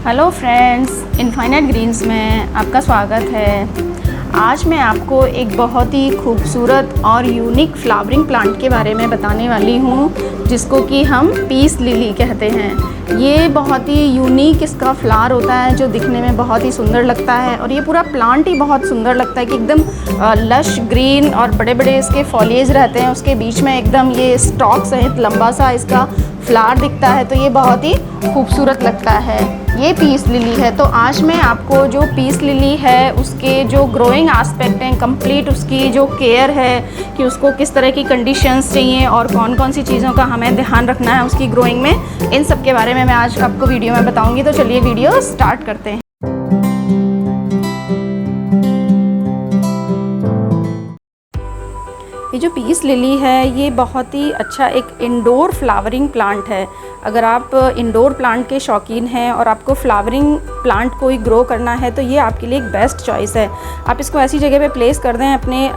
Hello friends, infinite Green's में आपका स्वागत है। आज मैं आपको एक बहुत ही खूबसूरत और यूनिक फ्लावरिंग प्लांट के बारे में बताने वाली हूँ, जिसको कि हम पीस लिली कहते हैं। ये बहुत ही यूनिक इसका फ्लावर होता है जो दिखने में बहुत ही सुंदर लगता है, और ये पूरा प्लांट ही बहुत सुंदर लगता है कि एकदम लश ग्रीन और बड़े बड़े इसके फॉलिएज रहते हैं। उसके बीच में एकदम ये स्टॉक सहित लंबा सा इसका फ्लावर दिखता है, तो ये बहुत ही खूबसूरत लगता है। ये पीस लिली है। तो आज मैं आपको जो पीस लिली है उसके जो ग्रोइंग एस्पेक्ट हैं, कंप्लीट उसकी जो केयर है कि उसको किस तरह की कंडीशंस चाहिए और कौन कौन सी चीज़ों का हमें ध्यान रखना है उसकी ग्रोइंग में, इन सब के बारे में मैं आज आपको वीडियो में बताऊंगी। तो चलिए वीडियो स्टार्ट करते हैं। ये जो पीस लिली है ये बहुत ही अच्छा एक इंडोर फ्लावरिंग प्लांट है। अगर आप इंडोर प्लांट के शौकीन हैं और आपको फ्लावरिंग प्लांट को ही ग्रो करना है तो ये आपके लिए एक बेस्ट चॉइस है। आप इसको ऐसी जगह पे प्लेस कर दें अपने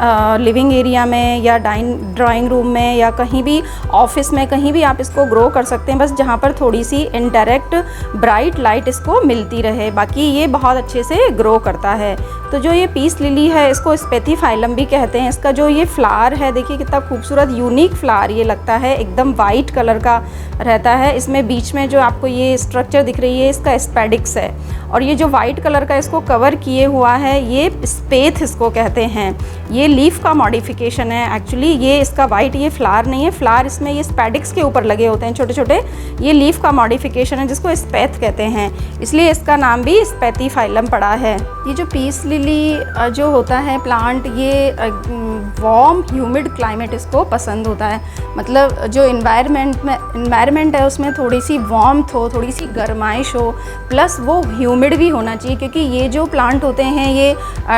लिविंग एरिया में या ड्राइंग रूम में या कहीं भी ऑफिस में, कहीं भी आप इसको ग्रो कर सकते हैं, बस जहाँ पर थोड़ी सी इनडायरेक्ट ब्राइट लाइट इसको मिलती रहे। बाकी ये बहुत अच्छे से ग्रो करता है। तो जो ये पीस लिली है इसको स्पेथीफाइलम भी कहते हैं। इसका जो ये फ्लावर है, देखिए कितना खूबसूरत यूनिक फ्लावर ये लगता है, एकदम वाइट कलर का रहता है। इसमें बीच में जो आपको ये स्ट्रक्चर दिख रही है इसका स्पेडिक्स है, और ये जो वाइट कलर का इसको कवर किए हुआ है ये स्पेथ इसको कहते हैं। ये लीफ का मॉडिफिकेशन है एक्चुअली। ये इसका वाइट ये फ्लावर नहीं है, फ्लावर इसमें ये स्पेडिक्स के ऊपर लगे होते हैं छोटे छोटे। ये लीफ का मॉडिफिकेशन है जिसको स्पेथ कहते हैं, इसलिए इसका नाम भी स्पेथीफाइलम पड़ा है। ये जो पीस लिली जो होता है प्लांट, ये वार्म ह्यूमिड क्लाइमेट इसको पसंद होता है। मतलब जो इन्वायरमेंट है उसमें थोड़ी सी वार्मथ हो, थोड़ी सी गर्माइश हो, प्लस वो ह्यूमिड भी होना चाहिए, क्योंकि ये जो प्लांट होते हैं ये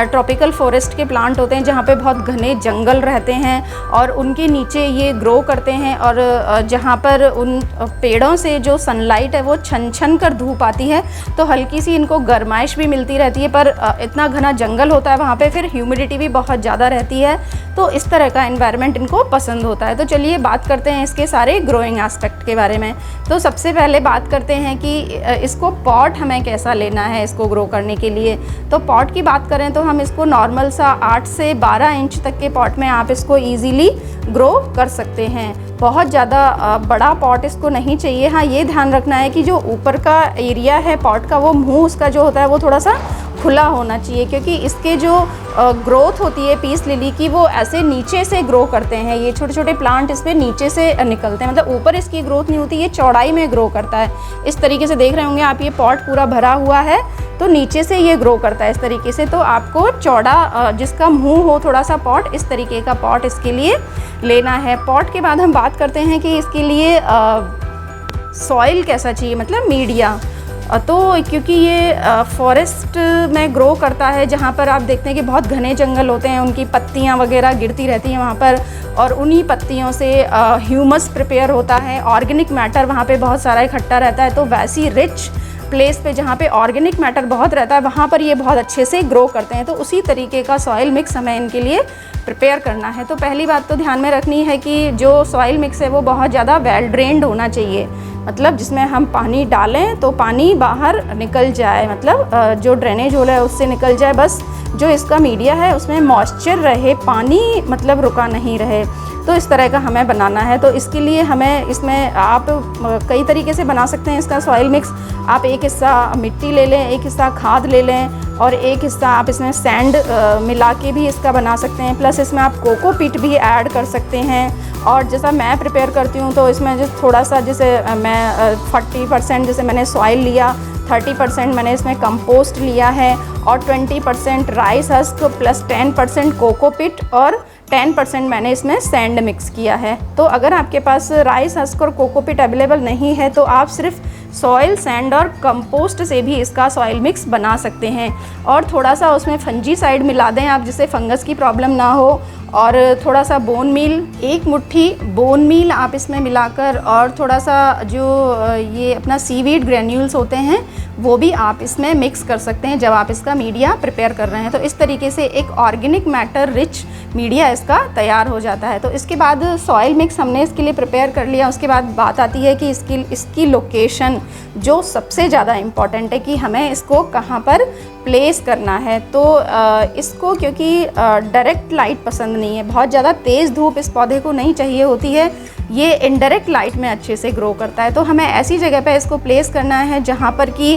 ट्रॉपिकल फॉरेस्ट के प्लांट होते हैं जहाँ पे बहुत घने जंगल रहते हैं और उनके नीचे ये ग्रो करते हैं। और जहाँ पर उन पेड़ों से जो सनलाइट है वो छन छन कर धूप आती है तो हल्की सी इनको गर्माइश भी मिलती रहती है, पर इतना घना जंगल होता है वहाँ पे, फिर ह्यूमिडिटी भी बहुत ज़्यादा रहती है, तो इस तरह का एनवायरनमेंट इनको पसंद होता है। तो चलिए बात करते हैं इसके सारे ग्रोइंग एस्पेक्ट के बारे में। तो सबसे पहले बात करते हैं कि इसको पॉट हमें कैसा लेना है इसको ग्रो करने के लिए। तो पॉट की बात करें तो हम इसको नॉर्मल सा 8 से 12 इंच तक के पॉट में आप इसको ईजीली ग्रो कर सकते हैं। बहुत ज़्यादा बड़ा पॉट इसको नहीं चाहिए। हाँ, ये ध्यान रखना है कि जो ऊपर का एरिया है पॉट का, वो मुंह उसका जो होता है वो थोड़ा सा खुला होना चाहिए, क्योंकि इसके जो ग्रोथ होती है पीस लिली की वो ऐसे नीचे से ग्रो करते हैं। ये छोटे छोटे प्लांट इस पर नीचे से निकलते हैं, मतलब ऊपर इसकी ग्रोथ नहीं होती, ये चौड़ाई में ग्रो करता है। इस तरीके से देख रहे होंगे आप, ये पॉट पूरा भरा हुआ है तो नीचे से ये ग्रो करता है इस तरीके से। तो आपको चौड़ा जिसका मुंह हो थोड़ा सा पॉट, इस तरीके का पॉट इसके लिए लेना है। पॉट के बाद हम बात करते हैं कि इसके लिए सॉइल कैसा चाहिए, मतलब मीडिया। तो क्योंकि ये फॉरेस्ट में ग्रो करता है जहाँ पर आप देखते हैं कि बहुत घने जंगल होते हैं, उनकी पत्तियाँ वगैरह गिरती रहती हैं वहाँ पर, और उन्हीं पत्तियों से ह्यूमस प्रिपेयर होता है, ऑर्गेनिक मैटर वहाँ पे बहुत सारा इकट्ठा रहता है। तो वैसी रिच प्लेस पे जहाँ पे ऑर्गेनिक मैटर बहुत रहता है वहाँ पर ये बहुत अच्छे से ग्रो करते हैं। तो उसी तरीके का सॉइल मिक्स हमें इनके लिए प्रिपेयर करना है। तो पहली बात तो ध्यान में रखनी है कि जो सॉइल मिक्स है वो बहुत ज़्यादा वेल ड्रेन्ड होना चाहिए, मतलब जिसमें हम पानी डालें तो पानी बाहर निकल जाए, मतलब जो ड्रेनेज होल है उससे निकल जाए। बस जो इसका मीडिया है उसमें मॉइस्चर रहे, पानी मतलब रुका नहीं रहे। तो इस तरह का हमें बनाना है। तो इसके लिए हमें इसमें आप कई तरीके से बना सकते हैं इसका सॉइल मिक्स। आप एक हिस्सा मिट्टी ले लें, एक हिस्सा खाद ले लें, और एक हिस्सा आप इसमें सैंड मिला के भी इसका बना सकते हैं। प्लस इसमें आप कोकोपीट भी ऐड कर सकते हैं। और जैसा मैं प्रिपेयर करती हूँ तो इसमें जो थोड़ा सा, जैसे मैं 40% जैसे मैंने सॉइल लिया, 30% मैंने इसमें कंपोस्ट लिया है, और 20% राइस हस्क प्लस 10% कोकोपीट और 10% मैंने इसमें सैंड मिक्स किया है। तो अगर आपके पास राइस हस्क और कोकोपीट अवेलेबल नहीं है तो आप सिर्फ सॉइल, सैंड और कंपोस्ट से भी इसका सॉइल मिक्स बना सकते हैं। और थोड़ा सा उसमें फंजीसाइड मिला दें आप, जिससे फंगस की प्रॉब्लम ना हो, और थोड़ा सा बोन मील, 1 मुट्ठी बोन मील आप इसमें मिलाकर, और थोड़ा सा जो ये अपना सीवीड ग्रेन्यूल्स होते हैं वो भी आप इसमें मिक्स कर सकते हैं जब आप इसका मीडिया प्रिपेयर कर रहे हैं। तो इस तरीके से एक ऑर्गेनिक मैटर रिच मीडिया इसका तैयार हो जाता है। तो इसके बाद सॉइल मिक्स हमने इसके लिए प्रिपेयर कर लिया। उसके बाद बात आती है कि इसकी लोकेशन जो सबसे ज़्यादा इम्पॉर्टेंट है कि हमें इसको कहाँ पर प्लेस करना है। तो इसको क्योंकि डायरेक्ट लाइट पसंद नहीं है, बहुत ज़्यादा तेज़ धूप इस पौधे को नहीं चाहिए होती है, ये इनडायरेक्ट लाइट में अच्छे से ग्रो करता है। तो हमें ऐसी जगह पे इसको प्लेस करना है जहाँ पर कि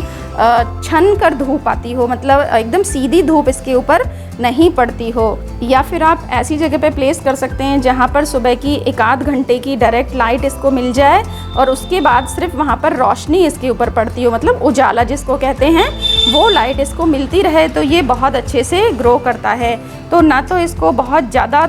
छन कर धूप आती हो, मतलब एकदम सीधी धूप इसके ऊपर नहीं पड़ती हो। या फिर आप ऐसी जगह पे प्लेस कर सकते हैं जहाँ पर सुबह की 1-8 घंटे की डायरेक्ट लाइट इसको मिल जाए और उसके बाद सिर्फ वहाँ पर रोशनी इसके ऊपर पड़ती हो, मतलब उजाला जिसको कहते हैं, वो लाइट इसको मिलती रहे। तो ये बहुत अच्छे से ग्रो करता है। तो ना तो इसको बहुत ज़्यादा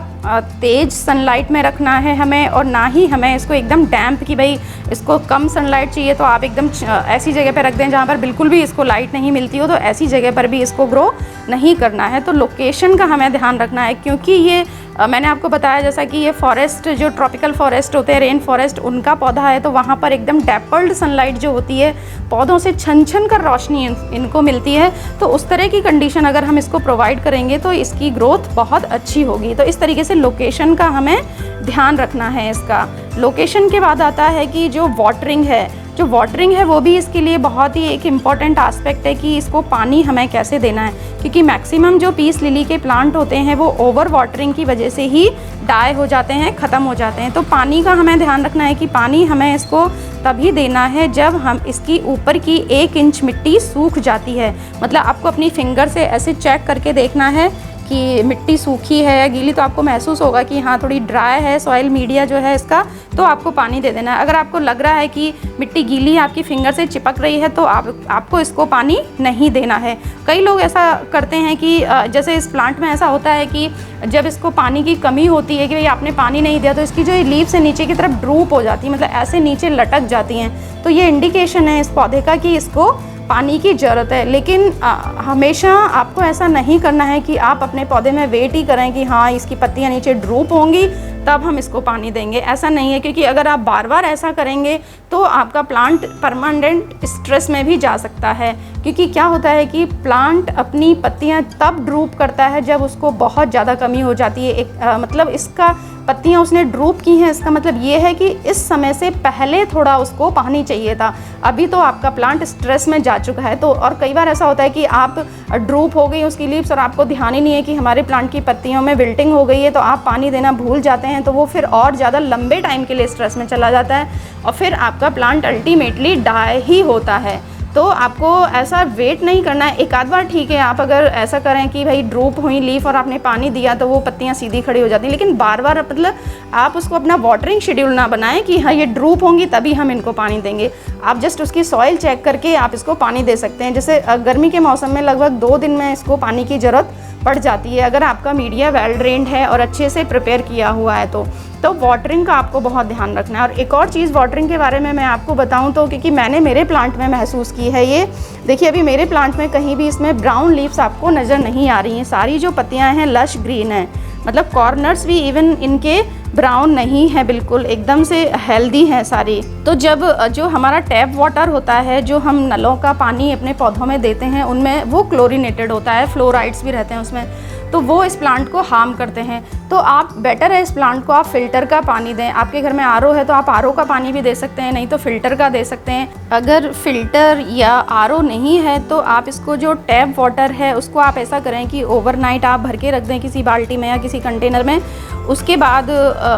तेज़ सनलाइट में रखना है हमें, और ना ही हमें इसको एकदम डैम्प कि भाई इसको कम सनलाइट चाहिए तो आप एकदम ऐसी जगह पे रख दें जहाँ पर बिल्कुल भी इसको लाइट नहीं मिलती हो, तो ऐसी जगह पर भी इसको ग्रो नहीं करना है। तो लोकेशन का हमें ध्यान रखना है, क्योंकि ये मैंने आपको बताया जैसा कि ये फॉरेस्ट जो ट्रॉपिकल फॉरेस्ट होते हैं, रेन फॉरेस्ट, उनका पौधा है, तो वहाँ पर एकदम डेपल्ड सनलाइट जो होती है, पौधों से छन छन कर रोशनी इनको मिलती है। तो उस तरह की कंडीशन अगर हम इसको प्रोवाइड करेंगे तो इसकी ग्रोथ बहुत अच्छी होगी। तो इस तरीके से लोकेशन का हमें ध्यान रखना है इसका। लोकेशन के बाद आता है कि जो वाटरिंग है वो भी इसके लिए बहुत ही एक इम्पॉर्टेंट आस्पेक्ट है कि इसको पानी हमें कैसे देना है, क्योंकि मैक्सिमम जो पीस लिली के प्लांट होते हैं वो ओवर वाटरिंग की वजह से ही डाई हो जाते हैं, ख़त्म हो जाते हैं। तो पानी का हमें ध्यान रखना है कि पानी हमें इसको तभी देना है जब हम इसकी ऊपर की 1 इंच मिट्टी सूख जाती है। मतलब आपको अपनी फिंगर से ऐसे चेक करके देखना है कि मिट्टी सूखी है या गीली, तो आपको महसूस होगा कि हाँ थोड़ी ड्राई है सॉइल मीडिया जो है इसका, तो आपको पानी दे देना है। अगर आपको लग रहा है कि मिट्टी गीली आपकी फिंगर से चिपक रही है तो आपको इसको पानी नहीं देना है। कई लोग ऐसा करते हैं कि जैसे इस प्लांट में ऐसा होता है कि जब इसको पानी की कमी होती है कि भाई आपने पानी नहीं दिया, तो इसकी जो लीव्स है नीचे की तरफ ड्रूप हो जाती है, मतलब ऐसे नीचे लटक जाती हैं। तो ये इंडिकेशन है इस पौधे का कि इसको पानी की ज़रूरत है। लेकिन हमेशा आपको ऐसा नहीं करना है कि आप अपने पौधे में वेट ही करें कि हाँ इसकी पत्तियाँ नीचे ड्रूप होंगी तब हम इसको पानी देंगे, ऐसा नहीं है। क्योंकि अगर आप बार बार ऐसा करेंगे तो आपका प्लांट परमानेंट स्ट्रेस में भी जा सकता है। क्योंकि क्या होता है कि प्लांट अपनी पत्तियां तब ड्रूप करता है जब उसको बहुत ज़्यादा कमी हो जाती है। मतलब इसका पत्तियां उसने ड्रूप की हैं, इसका मतलब ये है कि इस समय से पहले थोड़ा उसको पानी चाहिए था, अभी तो आपका प्लांट स्ट्रेस में जा चुका है। तो और कई बार ऐसा होता है कि आप ड्रूप हो गई उसकी लीव्स और आपको ध्यान ही नहीं है कि हमारे प्लांट की पत्तियों में विल्टिंग हो गई है, तो आप पानी देना भूल जाते हैं, तो वो फिर और ज़्यादा लंबे टाइम के लिए स्ट्रेस में चला जाता है और फिर आपका प्लांट अल्टीमेटली डाई ही होता है। तो आपको ऐसा वेट नहीं करना है। एक आध बार ठीक है, आप अगर ऐसा करें कि भाई ड्रूप हुई लीफ और आपने पानी दिया तो वो पत्तियां सीधी खड़ी हो जाती हैं, लेकिन बार बार मतलब आप उसको अपना वाटरिंग शेड्यूल ना बनाएं कि हाँ ये ड्रूप होंगी तभी हम इनको पानी देंगे। आप जस्ट उसकी सॉइल चेक करके आप इसको पानी दे सकते हैं। जैसे गर्मी के मौसम में लगभग 2 दिन में इसको पानी की ज़रूरत पड़ जाती है, अगर आपका मीडिया वेल ड्रेन्ड है और अच्छे से प्रिपेयर किया हुआ है तो वाटरिंग का आपको बहुत ध्यान रखना है। और एक और चीज़ वाटरिंग के बारे में मैं आपको बताऊं तो, क्योंकि मैंने मेरे प्लांट में महसूस की है, ये देखिए अभी मेरे प्लांट में कहीं भी इसमें ब्राउन लीव्स आपको नज़र नहीं आ रही हैं, सारी जो पत्तियां हैं लश ग्रीन हैं, मतलब कॉर्नर्स भी इवन इनके ब्राउन नहीं है, बिल्कुल एकदम से हेल्दी हैं सारी। तो जब जो हमारा टैप वाटर होता है, जो हम नलों का पानी अपने पौधों में देते हैं, उनमें वो क्लोरीनेटेड होता है, फ्लोराइड्स भी रहते हैं उसमें, तो वो इस प्लांट को हार्म करते हैं। तो आप बेटर है इस प्लांट को आप फ़िल्टर का पानी दें। आपके घर में आरओ है तो आप आरओ का पानी भी दे सकते हैं, नहीं तो फ़िल्टर का दे सकते हैं। अगर फ़िल्टर या आरओ नहीं है तो आप इसको जो टैप वाटर है उसको आप ऐसा करें कि ओवरनाइट आप भर के रख दें किसी बाल्टी में या किसी कंटेनर में। उसके बाद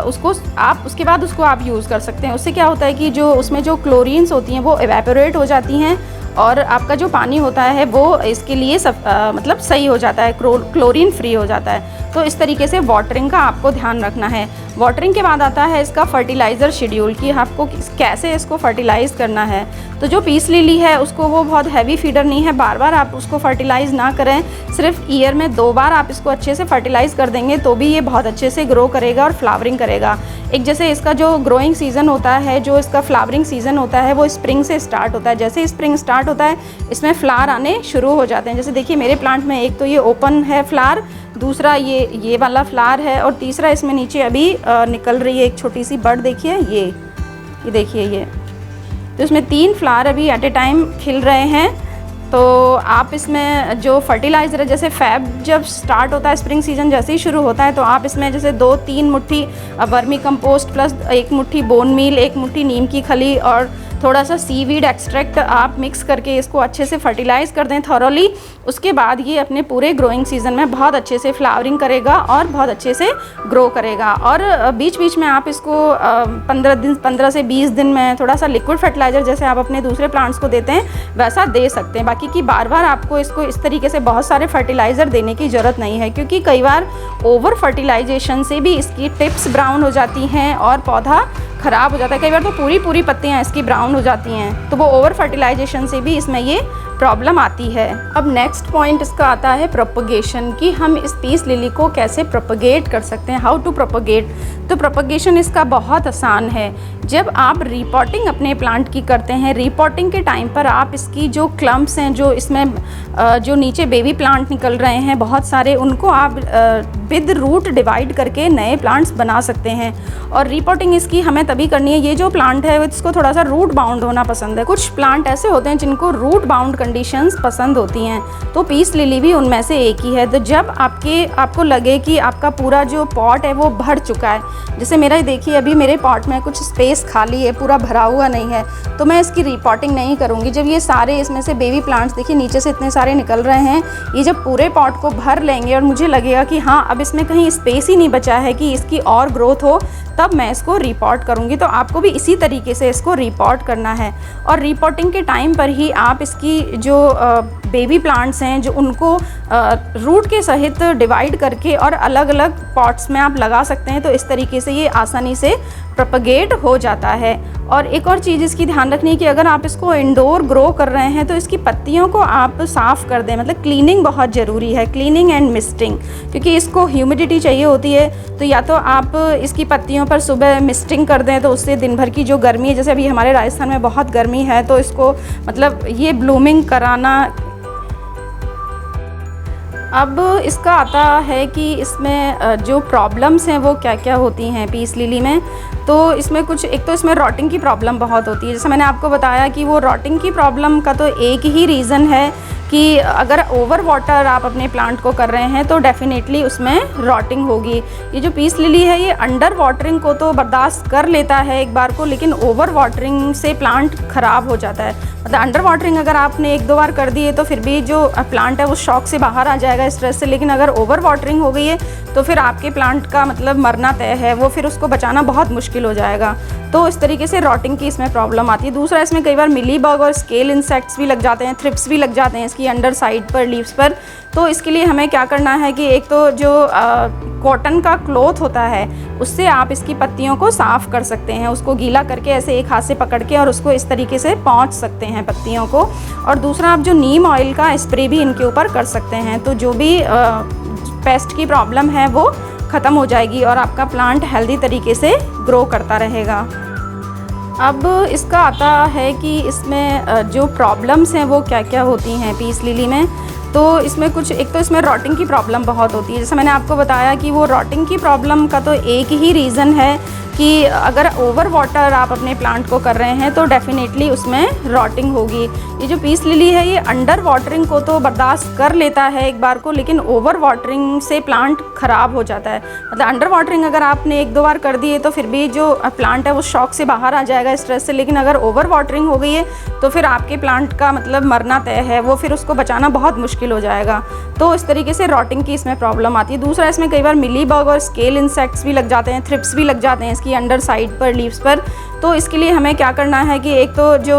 उसको आप यूज़ कर सकते हैं। उससे क्या होता है कि जो उसमें जो क्लोरीन्स होती हैं वो एवेपोरेट हो जाती हैं और आपका जो पानी होता है वो इसके लिए मतलब सही हो जाता है, क्लोरीन फ्री हो जाता है। तो इस तरीके से वाटरिंग का आपको ध्यान रखना है। वाटरिंग के बाद आता है इसका फर्टिलाइज़र शेड्यूल कि आपको कैसे इसको फर्टिलाइज़ करना है। तो जो पीस लिली है उसको वो बहुत हैवी फीडर नहीं है, बार बार आप उसको फर्टिलाइज़ ना करें, सिर्फ ईयर में 2 बार आप इसको अच्छे से फर्टिलाइज़ कर देंगे तो भी ये बहुत अच्छे से ग्रो करेगा और फ्लावरिंग करेगा। एक जैसे इसका जो ग्रोइंग सीज़न होता है, जो इसका फ्लावरिंग सीज़न होता है वो स्प्रिंग से स्टार्ट होता है। जैसे स्प्रिंग स्टार्ट होता है इसमें फ्लावर आने शुरू हो जाते हैं। जैसे देखिए मेरे प्लांट में एक तो ये ओपन है फ्लावर, दूसरा ये वाला फ्लावर है, और तीसरा इसमें नीचे अभी निकल रही है एक छोटी सी बड, देखिए ये देखिए ये। तो इसमें 3 फ्लावर अभी एट ए टाइम खिल रहे हैं। तो आप इसमें जो फर्टिलाइज़र है, जैसे फ़ैब जब स्टार्ट होता है, स्प्रिंग सीजन जैसे ही शुरू होता है, तो आप इसमें जैसे 2-3 मुट्ठी वर्मी कंपोस्ट प्लस 1 मुट्ठी बोन मील, 1 मुट्ठी नीम की खली और थोड़ा सा सीवीड एक्सट्रैक्ट आप मिक्स करके इसको अच्छे से फर्टिलाइज़ कर दें थॉरोली। उसके बाद ये अपने पूरे ग्रोइंग सीज़न में बहुत अच्छे से फ्लावरिंग करेगा और बहुत अच्छे से ग्रो करेगा। और बीच बीच में आप इसको 15 से 20 दिन में थोड़ा सा लिक्विड फर्टिलाइज़र जैसे आप अपने दूसरे प्लांट्स को देते हैं वैसा दे सकते हैं। बाकी की बार बार आपको इसको इस तरीके से बहुत सारे फर्टिलाइज़र देने की ज़रूरत नहीं है, क्योंकि कई बार ओवर फर्टिलाइजेशन से भी इसकी टिप्स ब्राउन हो जाती हैं और पौधा ख़राब हो जाता है। कई बार तो पूरी पत्तियां इसकी ब्राउन हो जाती हैं, तो वो ओवर फर्टिलाइजेशन से भी इसमें ये प्रॉब्लम आती है। अब नेक्स्ट पॉइंट इसका आता है प्रोपगेशन, कि हम इस पीस लिली को कैसे प्रोपगेट कर सकते हैं, हाउ टू प्रोपगेट। तो प्रोपगेशन इसका बहुत आसान है। जब आप रीपॉटिंग अपने प्लांट की करते हैं, रीपॉटिंग के टाइम पर आप इसकी जो क्लम्प्स हैं, जो इसमें जो नीचे बेबी प्लांट निकल रहे हैं बहुत सारे, उनको आप विद रूट डिवाइड करके नए प्लांट्स बना सकते हैं। और रीपॉटिंग इसकी हमें तभी करनी है, ये जो प्लांट है इसको थोड़ा सा रूट बाउंड होना पसंद है। कुछ प्लांट ऐसे होते हैं जिनको रूट बाउंड कंडीशंस पसंद होती हैं, तो पीस लिली भी उनमें से एक ही है। तो जब आपको लगे कि आपका पूरा जो पॉट है वो भर चुका है, जैसे मेरा देखिए अभी मेरे पॉट में कुछ स्पेस खाली है, पूरा भरा हुआ नहीं है, तो मैं इसकी रीपॉटिंग नहीं करूँगी। जब ये सारे इसमें से बेबी प्लांट्स देखिए नीचे से इतने सारे निकल रहे हैं, ये जब पूरे पॉट को भर लेंगे और मुझे लगेगा कि हाँ अब इसमें कहीं स्पेस ही नहीं बचा है कि इसकी और ग्रोथ हो, तब मैं इसको रिपॉट करूँगी। तो आपको भी इसी तरीके से इसको रिपॉट करना है। और रिपॉटिंग के टाइम पर ही आप इसकी जो बेबी प्लांट्स हैं जो उनको रूट के सहित डिवाइड करके और अलग अलग पॉट्स में आप लगा सकते हैं। तो इस तरीके से ये आसानी से प्रोपगेट हो जाता है। और एक और चीज़ इसकी ध्यान रखनी है कि अगर आप इसको इंडोर ग्रो कर रहे हैं तो इसकी पत्तियों को आप साफ़ कर दें, मतलब क्लीनिंग बहुत ज़रूरी है, क्लीनिंग एंड मिस्टिंग, क्योंकि इसको ह्यूमिडिटी चाहिए होती है। तो या तो आप इसकी पत्तियों पर सुबह मिस्टिंग कर दें, तो उससे दिन भर की जो गर्मी है, जैसे अभी हमारे राजस्थान में बहुत गर्मी है, तो इसको मतलब ये ब्लूमिंग कराना। अब इसका आता है कि इसमें जो प्रॉब्लम्स हैं वो क्या क्या होती हैं पीस लिली में। तो इसमें कुछ, एक तो इसमें रॉटिंग की प्रॉब्लम बहुत होती है। जैसे मैंने आपको बताया कि वो रॉटिंग की प्रॉब्लम का तो एक ही रीज़न है कि अगर ओवर वाटर आप अपने प्लांट को कर रहे हैं तो डेफिनेटली उसमें रॉटिंग होगी। ये जो पीस लिली है ये अंडर वाटरिंग को तो बर्दाश्त कर लेता है एक बार को, लेकिन ओवर वाटरिंग से प्लांट ख़राब हो जाता है। मतलब अंडर वाटरिंग अगर आपने 1-2 बार कर दिए तो फिर भी जो प्लांट है वो शॉक से बाहर आ जाएगा, स्ट्रेस से। लेकिन अगर ओवर वाटरिंग हो गई है तो फिर आपके प्लांट का मतलब मरना तय है, वो फिर उसको बचाना बहुत मुश्किल हो जाएगा। तो इस तरीके से रॉटिंग की इसमें प्रॉब्लम आती है। दूसरा, इसमें कई बार मिलीबग और स्केल इंसेक्ट्स भी लग जाते हैं, थ्रिप्स भी लग जाते हैं इसकी अंडर साइड पर, लीव्स पर। तो इसके लिए हमें क्या करना है कि एक तो जो कॉटन का क्लॉथ होता है उससे आप इसकी पत्तियों को साफ़ कर सकते हैं, उसको गीला करके ऐसे एक हाथ से पकड़ के और उसको इस तरीके से पोंछ सकते हैं पत्तियों को। और दूसरा, आप जो नीम ऑयल का स्प्रे भी इनके ऊपर कर सकते हैं, तो जो भी पेस्ट की प्रॉब्लम है वो ख़त्म हो जाएगी और आपका प्लांट हेल्दी तरीके से ग्रो करता रहेगा। अब इसका आता है कि इसमें जो प्रॉब्लम्स हैं वो क्या क्या होती हैं पीस लिली में। तो इसमें कुछ, एक तो इसमें रॉटिंग की प्रॉब्लम बहुत होती है। जैसे मैंने आपको बताया कि वो रॉटिंग की प्रॉब्लम का तो एक ही रीज़न है कि अगर ओवर वाटर आप अपने प्लांट को कर रहे हैं तो डेफिनेटली उसमें रॉटिंग होगी। ये जो पीस लिली है ये अंडर वाटरिंग को तो बर्दाश्त कर लेता है एक बार को, लेकिन ओवर वाटरिंग से प्लांट ख़राब हो जाता है। मतलब अंडर वाटरिंग अगर आपने 1-2 बार कर दिए तो फिर भी जो प्लांट है वो शॉक से बाहर आ जाएगा, स्ट्रेस से। लेकिन अगर ओवर वाटरिंग हो गई है तो फिर आपके प्लांट का मतलब मरना तय है, वो फिर उसको बचाना बहुत मुश्किल हो जाएगा। तो इस तरीके से रॉटिंग की इसमें प्रॉब्लम आती है। दूसरा, इसमें कई बार मिलीबग और स्केल इंसेक्ट्स भी लग जाते हैं, थ्रिप्स भी लग जाते हैं इसकी अंडर साइड पर, लीव्स पर। तो इसके लिए हमें क्या करना है कि एक तो जो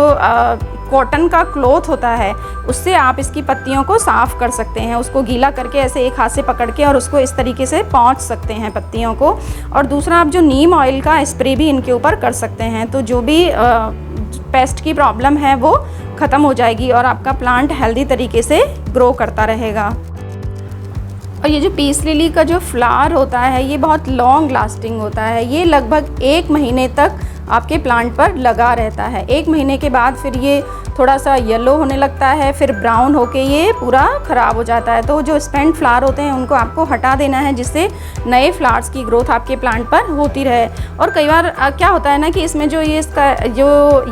कॉटन का क्लॉथ होता है उससे आप इसकी पत्तियों को साफ़ कर सकते हैं, उसको गीला करके ऐसे एक हाथ से पकड़ के और उसको इस तरीके से पोंछ सकते हैं पत्तियों को। और दूसरा, आप जो नीम ऑयल का स्प्रे भी इनके ऊपर कर सकते हैं, तो जो भी पेस्ट की प्रॉब्लम है वो ख़त्म हो जाएगी और आपका प्लांट हेल्दी तरीके से ग्रो करता रहेगा। और ये जो पीस लिली का जो फ्लावर होता है ये बहुत लॉन्ग लास्टिंग होता है, ये लगभग 1 महीने तक आपके प्लांट पर लगा रहता है। 1 महीने के बाद फिर ये थोड़ा सा येलो होने लगता है, फिर ब्राउन होके ये पूरा ख़राब हो जाता है। तो जो स्पेंट फ्लावर होते हैं उनको आपको हटा देना है, जिससे नए फ्लावर्स की ग्रोथ आपके प्लांट पर होती रहे। और कई बार क्या होता है ना कि इसमें जो ये इसका जो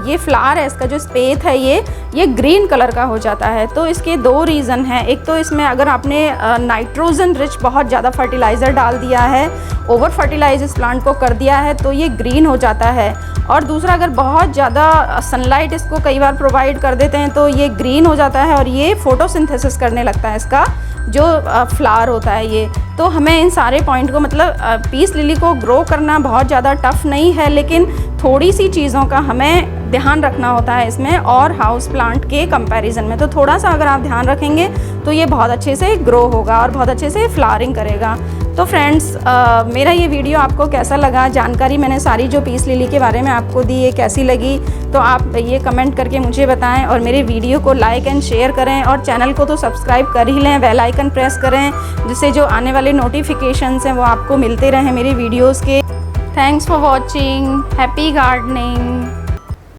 ये फ्लावर है, इसका जो स्पेथ है ये ग्रीन कलर का हो जाता है। तो इसके दो रीज़न हैं। एक तो इसमें अगर आपने नाइट्रोजन रिच बहुत ज़्यादा फर्टिलाइज़र डाल दिया है, ओवर फर्टिलाइज इस प्लांट को कर दिया है, तो ये ग्रीन हो जाता है। और दूसरा, अगर बहुत ज़्यादा सनलाइट इसको कई बार प्रोवाइड कर देते हैं तो ये ग्रीन हो जाता है और ये फोटोसिंथेसिस करने लगता है, इसका जो फ्लावर होता है ये। तो हमें इन सारे पॉइंट को, मतलब पीस लिली को ग्रो करना बहुत ज़्यादा टफ़ नहीं है, लेकिन थोड़ी सी चीज़ों का हमें ध्यान रखना होता है इसमें और हाउस प्लांट के कंपैरिजन में। तो थोड़ा सा अगर आप ध्यान रखेंगे तो ये बहुत अच्छे से ग्रो होगा और बहुत अच्छे से फ्लावरिंग करेगा। तो फ्रेंड्स, मेरा ये वीडियो आपको कैसा लगा, जानकारी मैंने सारी जो पीस लिली के बारे में आपको दी, ये कैसी लगी, तो आप ये कमेंट करके मुझे बताएं। और मेरे वीडियो को लाइक एंड शेयर करें और चैनल को तो सब्सक्राइब कर ही लें, बेल आइकन प्रेस करें, जिससे जो आने वाले नोटिफिकेशंस हैं वो आपको मिलते रहें मेरी वीडियोज़ के। Thanks for watching. Happy gardening.